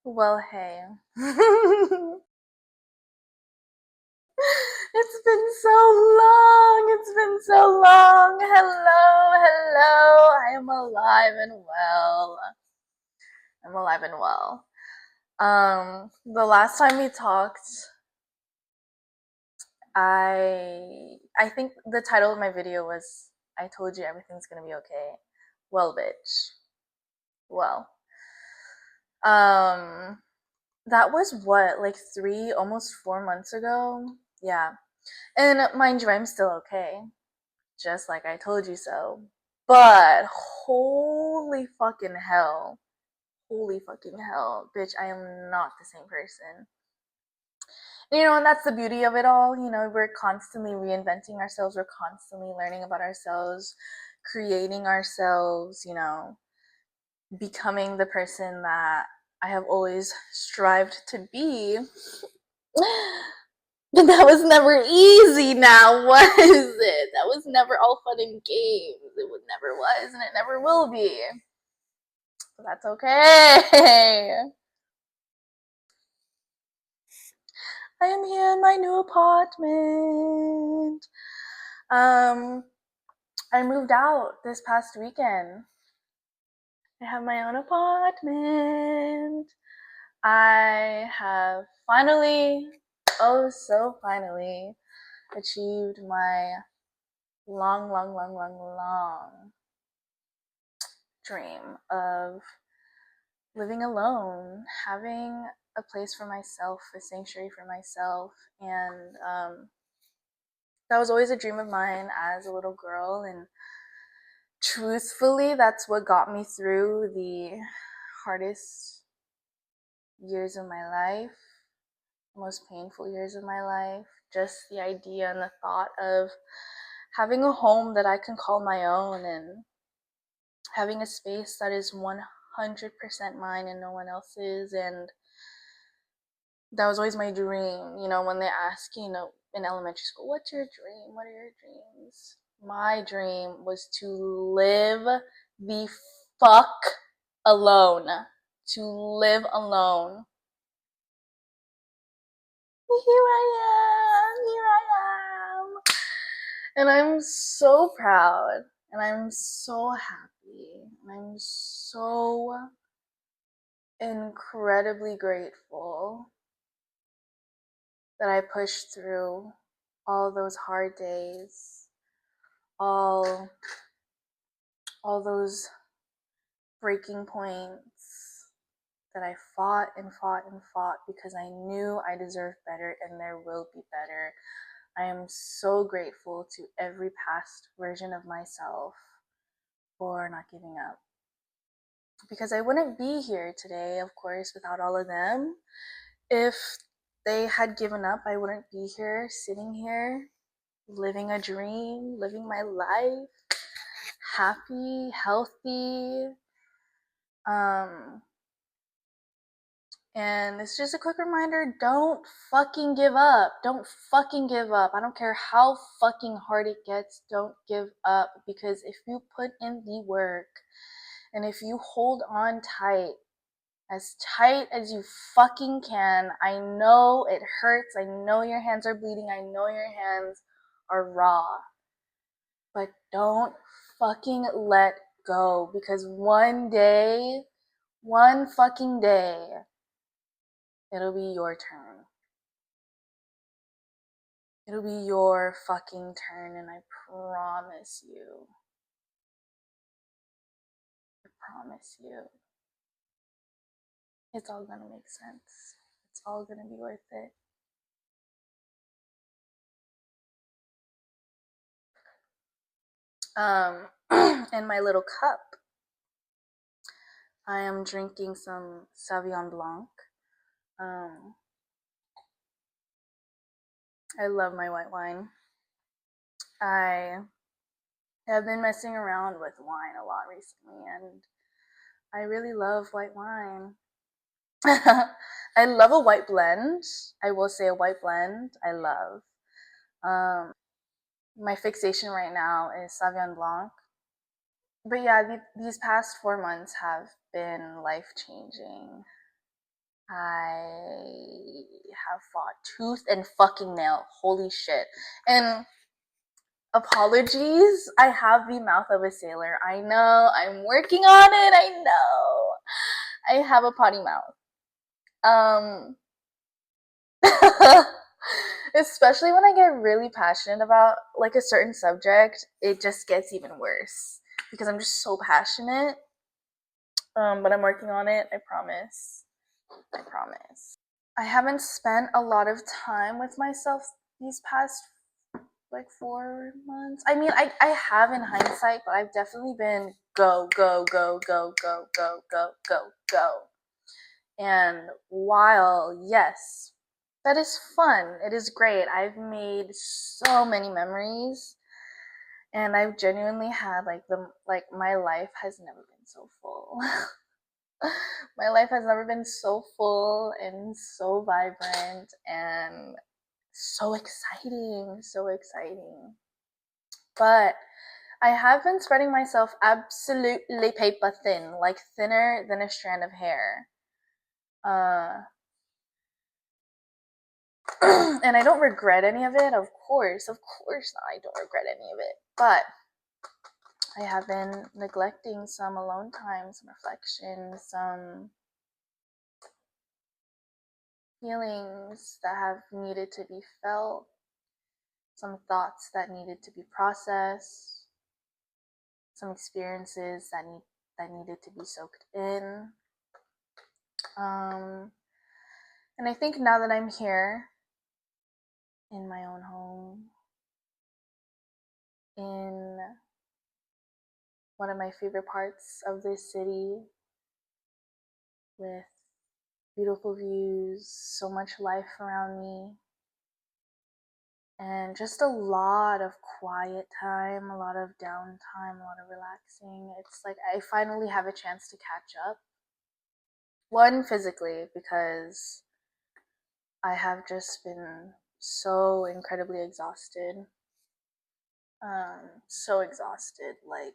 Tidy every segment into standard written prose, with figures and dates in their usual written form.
Well, hey. It's been so long. It's been so long. Hello, hello. I am alive and well. I'm alive and well. The last time we talked, I think the title of my video was I told you everything's gonna be okay. Well, bitch. Well. Um that was what, like 3, almost 4 months ago? Yeah. And mind you, I'm still okay. Just like I told you so. But holy fucking hell. Holy fucking hell. Bitch, I am not the same person. And that's the beauty of it all. We're constantly reinventing ourselves. We're constantly learning about ourselves, creating ourselves, becoming the person that I have always strived to be. But that was never easy now, was it? That was never all fun and games. It never was, and it never will be. But that's okay. I am here in my new apartment. Um, I moved out this past weekend. I have my own apartment. I have finally, oh so finally, achieved my long, long, long, long, long dream of living alone, having a place for myself, a sanctuary for myself. And that was always a dream of mine as a little girl. And truthfully, that's what got me through the hardest years of my life, most painful years of my life. Just the idea and the thought of having a home that I can call my own and having a space that is 100% mine and no one else's. And that was always my dream. When they ask, in elementary school, what's your dream? What are your dreams? My dream was to live the fuck alone. To live alone. Here I am. And I'm so proud. And I'm so happy. And I'm so incredibly grateful that I pushed through all those hard days, all all those breaking points that I fought and fought and fought because I knew I deserved better and there will be better. I am so grateful to every past version of myself for not giving up. Because I wouldn't be here today, of course, without all of them. If they had given up, I wouldn't be here, sitting here, living a dream, living my life, happy, healthy. And it's just a quick reminder, don't fucking give up. Don't fucking give up. I don't care how fucking hard it gets, don't give up. Because if you put in the work and if you hold on tight as you fucking can, I know it hurts. I know your hands are bleeding. I know your hands are raw. But don't fucking let go, because one fucking day, it'll be your turn. It'll be your fucking turn, and I promise you. I promise you. It's all gonna make sense. It's all gonna be worth it. In my little cup, I am drinking some Sauvignon Blanc. I love my white wine. I have been messing around with wine a lot recently, and I really love white wine. I love a white blend. I will say a white blend. I love. My fixation right now is Sauvignon Blanc. But yeah, these past 4 months have been life changing. I have fought tooth and fucking nail. Holy shit. And apologies, I have the mouth of a sailor. I know, I'm working on it. I know. I have a potty mouth. Um, especially when I get really passionate about like a certain subject, it just gets even worse because I'm just so passionate. But I'm working on it. I promise. I promise. I haven't spent a lot of time with myself these past like 4 months. I mean, I have in hindsight, but I've definitely been go, go, go, go, go, go, go, go, go. And while, yes, that is fun, it is great. I've made so many memories and I've genuinely had like my life has never been so full. My life has never been so full and so vibrant and so exciting, so exciting. But I have been spreading myself absolutely paper thin, like thinner than a strand of hair. Uh, and I don't regret any of it, of course not. I don't regret any of it. But I have been neglecting some alone time, some reflection, some feelings that have needed to be felt, some thoughts that needed to be processed, some experiences that needed to be soaked in. Um, and I think now that I'm here in my own home, in one of my favorite parts of this city, with beautiful views, so much life around me, and just a lot of quiet time, a lot of downtime, a lot of relaxing. It's like I finally have a chance to catch up. One, physically, because I have just been so incredibly exhausted. So exhausted, like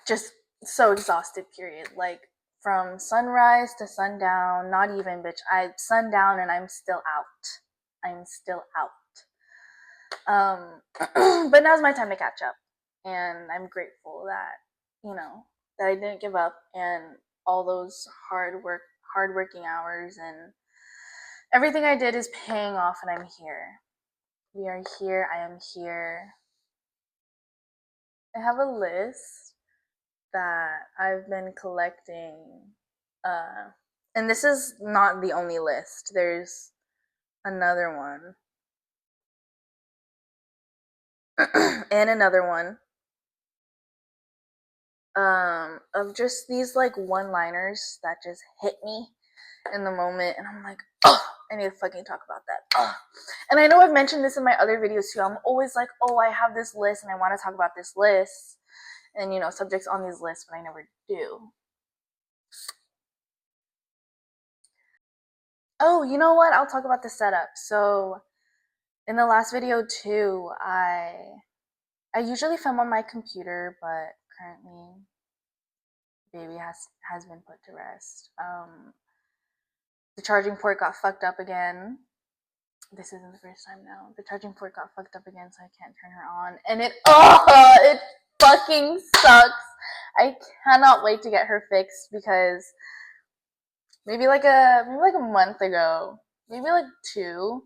just so exhausted, period. Like from sunrise to sundown, not even, bitch. I sundown and I'm still out. I'm still out. But now's my time to catch up, and I'm grateful that that I didn't give up, and all those hard working hours, and everything I did is paying off, and I'm here. We are here. I am here. I have a list that I've been collecting, uh, and this is not the only list. There's another one, and another one, of just these like one-liners that just hit me in the moment, and I'm like, oh, I need to fucking talk about that. Oh. And I know I've mentioned this in my other videos too. I'm always like, oh, I have this list and I want to talk about this list and subjects on these lists, but I never do. Oh, you know what? I'll talk about the setup. So in the last video too, I usually film on my computer, but currently baby has been put to rest. The charging port got fucked up again. This isn't the first time now. The charging port got fucked up again, so I can't turn her on. And it fucking sucks. I cannot wait to get her fixed because maybe like a month ago, maybe like two,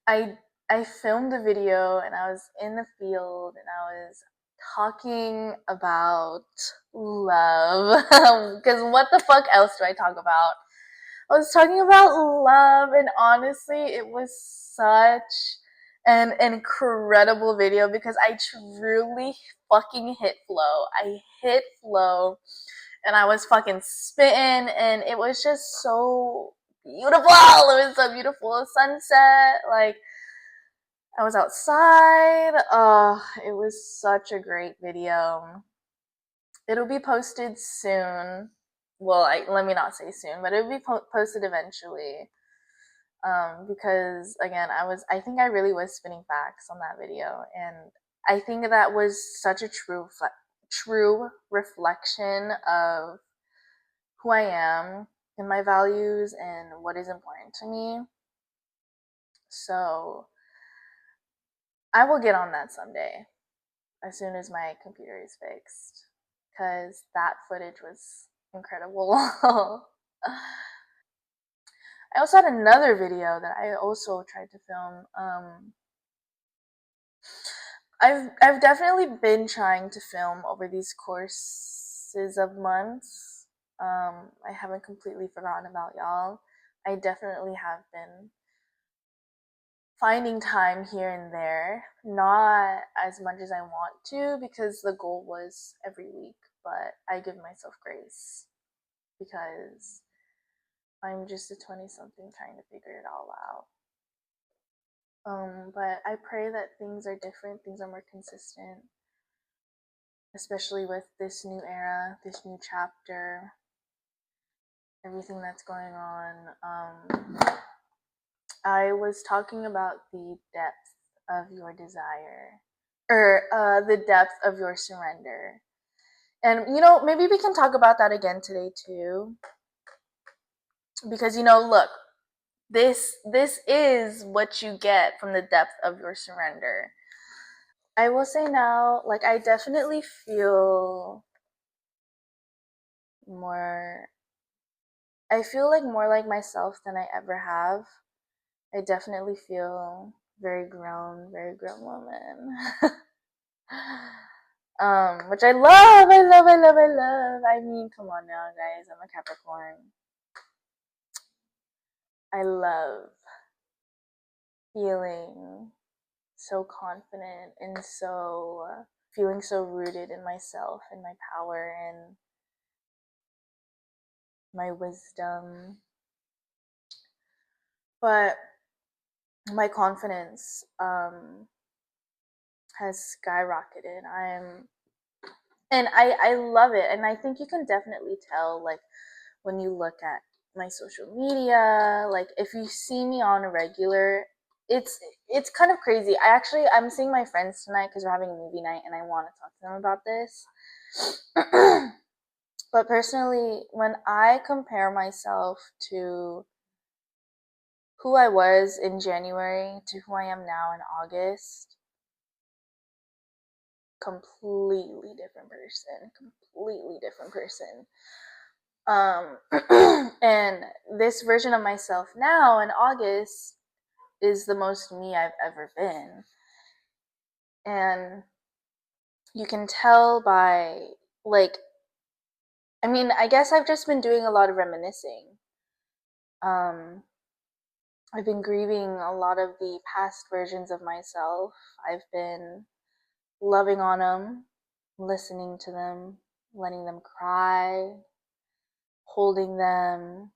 I I filmed a video and I was in the field and I was talking about love. Because what the fuck else do I talk about? I was talking about love, and honestly, it was such an incredible video because I truly fucking hit flow. I hit flow, and I was fucking spitting, and it was just so beautiful. It was so beautiful. Sunset, like I was outside. Oh, it was such a great video. It'll be posted soon. Well, let me not say soon, but it'll be posted eventually. Because again, I think I really was spinning facts on that video, and I think that was such a true reflection of who I am and my values and what is important to me. So I will get on that someday as soon as my computer is fixed because that footage was incredible. I also had another video that I also tried to film. I've definitely been trying to film over these courses of months. I haven't completely forgotten about y'all. I definitely have been finding time here and there, not as much as I want to because the goal was every week, but I give myself grace because I'm just a 20 something trying to figure it all out. But I pray that things are different, things are more consistent, especially with this new era, this new chapter, everything that's going on. I was talking about the depth of your desire, or the depth of your surrender. And, maybe we can talk about that again today too. Because, look, this is what you get from the depth of your surrender. I will say now, like, I definitely feel more, I feel like more like myself than I ever have. I definitely feel very grown woman. Which I love, I love, I love, I love. I mean, come on now, guys. I'm a Capricorn. I love feeling so confident and so feeling so rooted in myself and my power and my wisdom. But my confidence has skyrocketed. I love it, and I think you can definitely tell, like, when you look at my social media, like if you see me on a regular, it's kind of crazy. I'm seeing my friends tonight because we're having a movie night and I want to talk to them about this. But personally, when I compare myself to who I was in January to who I am now in August, completely different person, completely different person. And this version of myself now in August is the most me I've ever been. And you can tell by, like, I mean, I guess I've just been doing a lot of reminiscing. I've been grieving a lot of the past versions of myself. I've been loving on them, listening to them, letting them cry, holding them,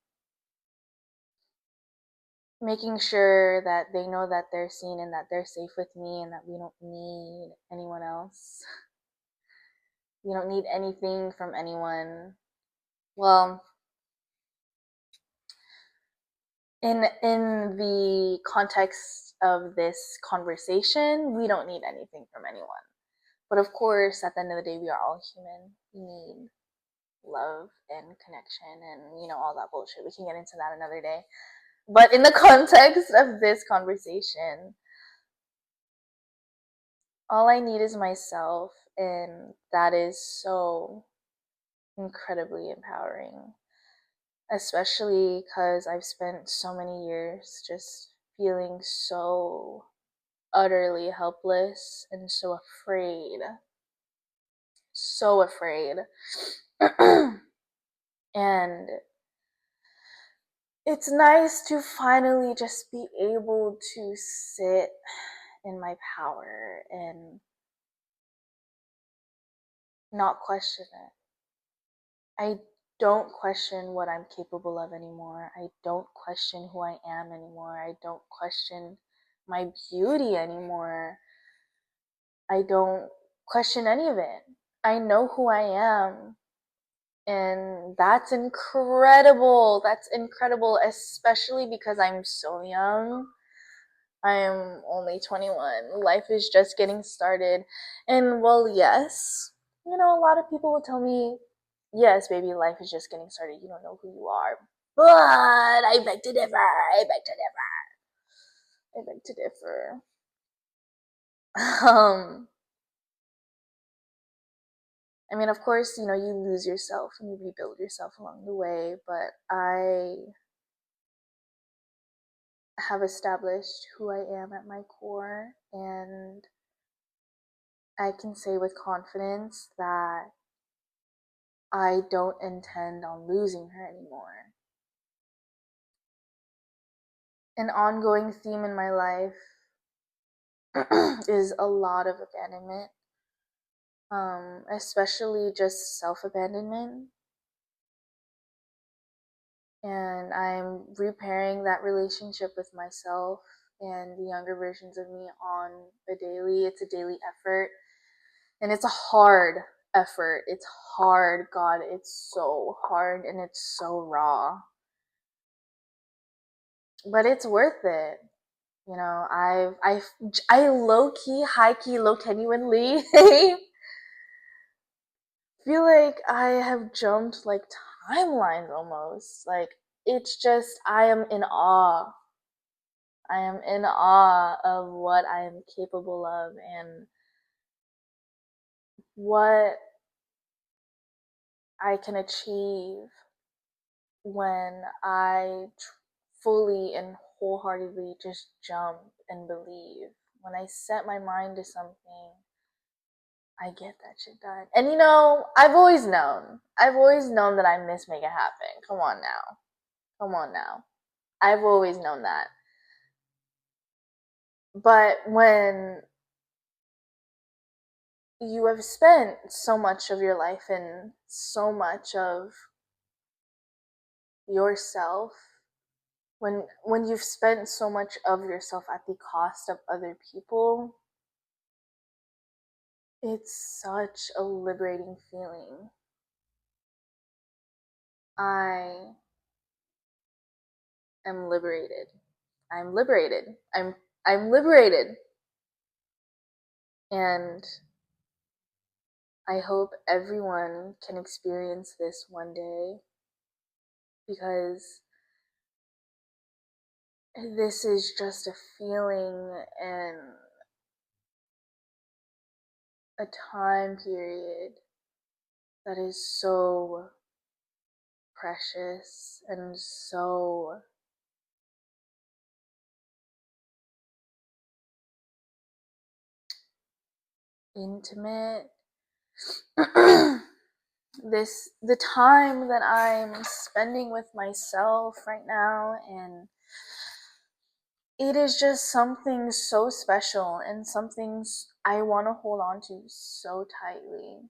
making sure that they know that they're seen and that they're safe with me and that we don't need anyone else. We don't need anything from anyone. Well, in the context of this conversation, we don't need anything from anyone. But of course, at the end of the day, we are all human. We need love and connection and, all that bullshit. We can get into that another day. But in the context of this conversation, all I need is myself, and that is so incredibly empowering, especially because I've spent so many years just feeling so utterly helpless and so afraid. So afraid. And it's nice to finally just be able to sit in my power and not question it. I don't question what I'm capable of anymore. I don't question who I am anymore. I don't question my beauty anymore. I don't question any of it. I know who I am. And that's incredible. That's incredible, especially because I'm so young. I'm only 21. Life is just getting started. And well, yes, a lot of people will tell me yes, baby, life is just getting started. You don't know who you are. But I beg to differ. I beg to differ. I beg to differ. I mean, of course, you lose yourself and you rebuild yourself along the way, but I have established who I am at my core, and I can say with confidence that I don't intend on losing her anymore. An ongoing theme in my life is a lot of abandonment, especially just self-abandonment. And I'm repairing that relationship with myself and the younger versions of me on a daily. It's a daily effort, and it's a hard effort. It's hard. God, it's so hard and it's so raw, but it's worth it. I low key, high key, low genuinely feel like I have jumped like timelines almost. Like, it's just, I am in awe. I am in awe of what I am capable of and what I can achieve when I fully and wholeheartedly just jump and believe. When I set my mind to something, I get that shit done. And I've always known. I've always known that I miss make it happen. Come on now. Come on now. I've always known that. But when you have spent so much of your life and so much of yourself, when you've spent so much of yourself at the cost of other people, it's such a liberating feeling. I am liberated. I'm liberated. I'm liberated. And I hope everyone can experience this one day, because this is just a feeling and a time period that is so precious and so intimate. The time that I'm spending with myself right now, and it is just something so special and something I want to hold on to so tightly,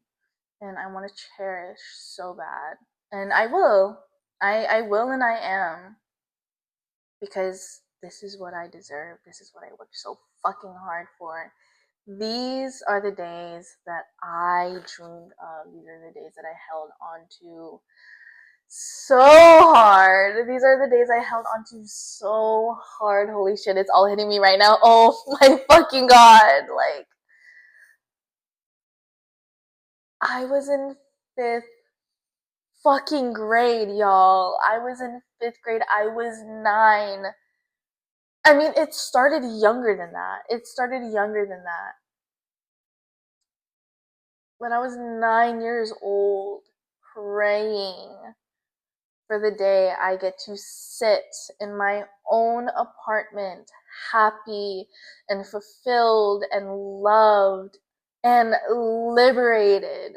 and I want to cherish so bad. And I will. I will, and I am, because this is what I deserve. This is what I worked so fucking hard for. These are the days that I dreamed of. These are the days that I held on to so hard. These are the days I held on to so hard. Holy shit, it's all hitting me right now. Oh my fucking god. Like, I was in fifth fucking grade, y'all. I was in fifth grade. I was 9. I mean, it started younger than that. It started younger than that. When I was 9 years old, praying for the day I get to sit in my own apartment, happy and fulfilled and loved and liberated.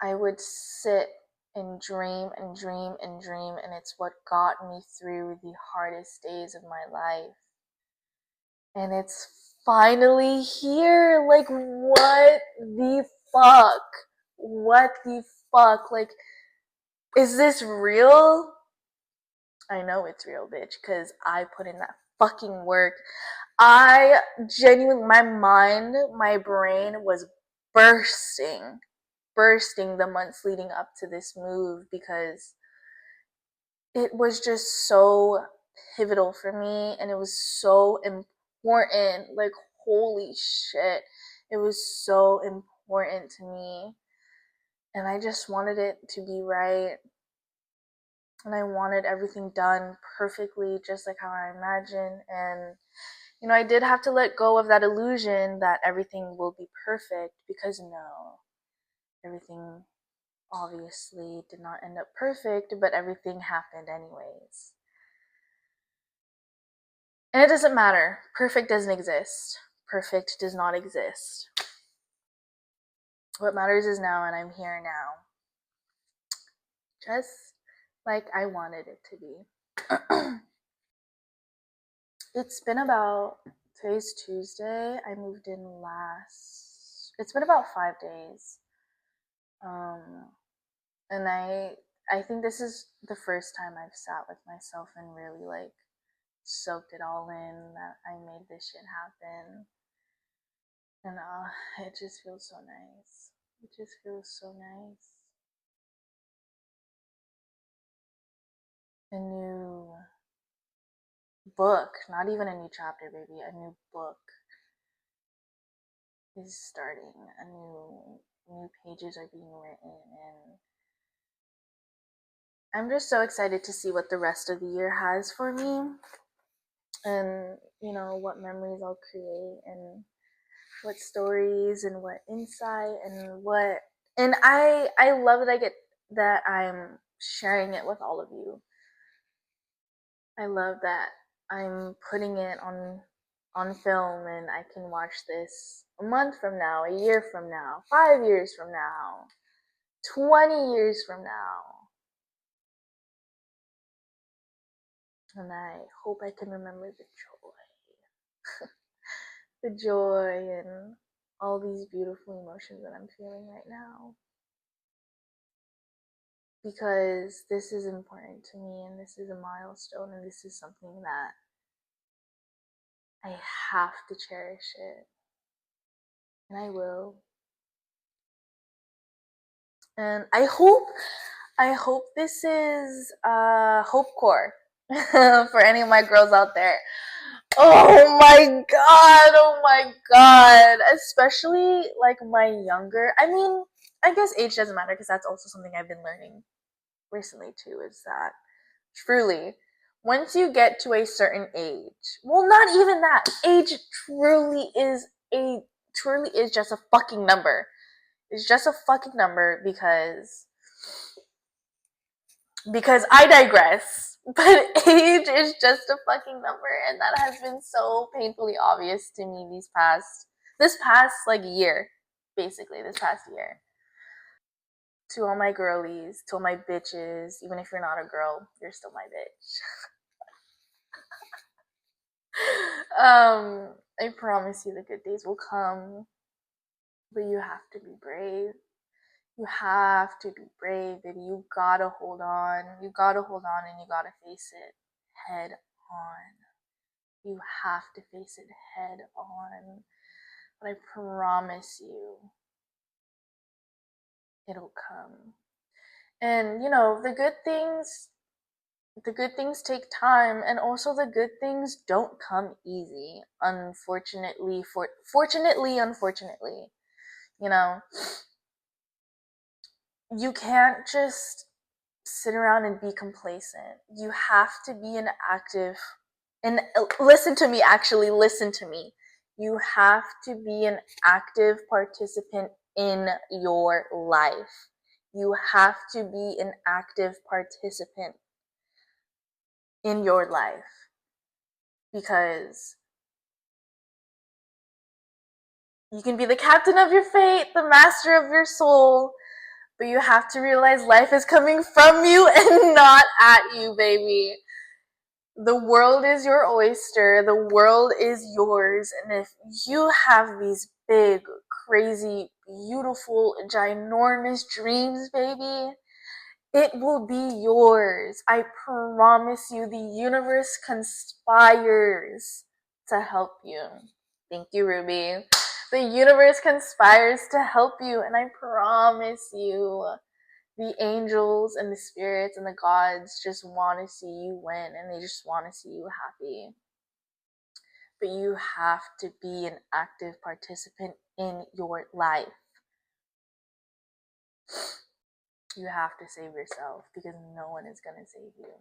I would sit and dream and dream and dream, and it's what got me through the hardest days of my life. And it's finally here. Like, what the fuck? What the fuck? Like, is this real? I know it's real, bitch, because I put in that fucking work. I genuinely, my mind, my brain was bursting, bursting the months leading up to this move, because it was just so pivotal for me and it was so important. Like, holy shit, it was so important to me. And I just wanted it to be right. And I wanted everything done perfectly, just like how I imagined. And, I did have to let go of that illusion that everything will be perfect, because no, everything obviously did not end up perfect, but everything happened anyways. And it doesn't matter. Perfect doesn't exist. Perfect does not exist. What matters is now, and I'm here now. Just like I wanted it to be. It's been about, today's Tuesday. I moved in it's been about 5 days. Um, and I think this is the first time I've sat with myself and really like soaked it all in that I made this shit happen. And it just feels so nice. It just feels so nice. A new book, not even a new chapter, baby, a new book is starting. New pages are being written, and I'm just so excited to see what the rest of the year has for me, and what memories I'll create, and what stories, and what insight, and I love that I'm sharing it with all of you. I love that I'm putting it on film, and I can watch this a month from now, a year from now, 5 years from now, 20 years from now. And I hope I can remember the joy. The joy and all these beautiful emotions that I'm feeling right now. Because this is important to me, and this is a milestone, and this is something that I have to cherish it. And I will. And I hope this is hope core for any of my girls out there. Oh my god. Especially like my younger. I mean, I guess age doesn't matter, because that's also something I've been learning recently too, is that truly, once you get to a certain age, well, not even that, age truly is just a fucking number. It's just a fucking number, because I digress. But age is just a fucking number, and that has been so painfully obvious to me this past like year, basically this past year. To all my girlies, to all my bitches, even if you're not a girl, you're still my bitch. I promise you the good days will come, but you have to be brave. You have to be brave, baby. You gotta hold on. You gotta hold on, and you gotta face it head on. You have to face it head on. But I promise you, it'll come. And the good things take time, and also the good things don't come easy. Unfortunately, you know, you can't just sit around and be complacent. You have to be an active, and listen to me, actually, listen to me. You have to be an active participant in your life. You have to be an active participant in your life, because you can be the captain of your fate, the master of your soul, but you have to realize life is coming from you and not at you, baby. The world is your oyster. The world is yours. And if you have these big, crazy, beautiful, ginormous dreams, baby, it will be yours. I promise you, the universe conspires to help you. Thank you, Ruby. The universe conspires to help you, and I promise you, the angels and the spirits and the gods just want to see you win, and they just want to see you happy. But you have to be an active participant in your life. You have to save yourself because no one is going to save you.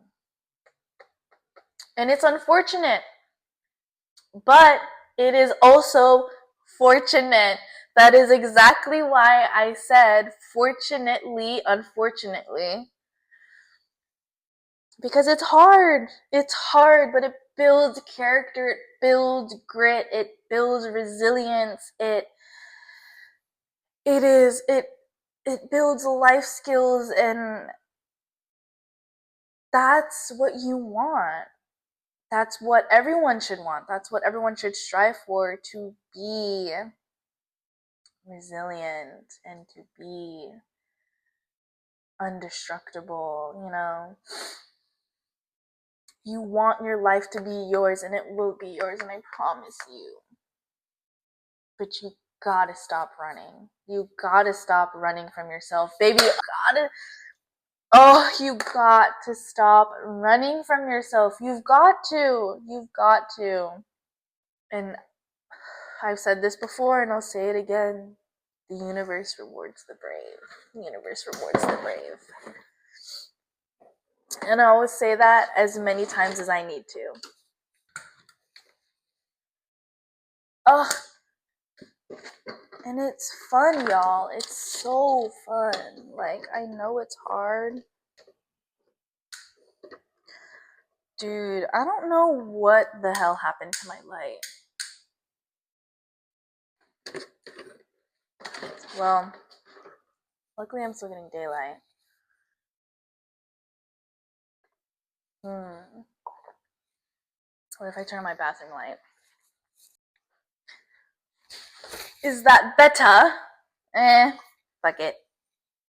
And it's unfortunate, but it is also fortunate. That is exactly why I said fortunately, unfortunately. Because it's hard. It's hard, but it builds character, it builds grit, it builds resilience, it builds life skills, and that's what you want. That's what everyone should want. That's what everyone should strive for, to be resilient and to be indestructible, you know. You want your life to be yours, and it will be yours, and I promise you. But you gotta stop running. You gotta stop running from yourself, baby. You got to stop running from yourself. You've got to. You've got to. And I've said this before, and I'll say it again. The universe rewards the brave. The universe rewards the brave. And I always say that as many times as I need to. Ugh. And it's fun, y'all. It's so fun. Like, I know it's hard. Dude, I don't know what the hell happened to my light. Well, luckily I'm still getting daylight. What if I turn on my bathroom light? Is that better? Fuck it.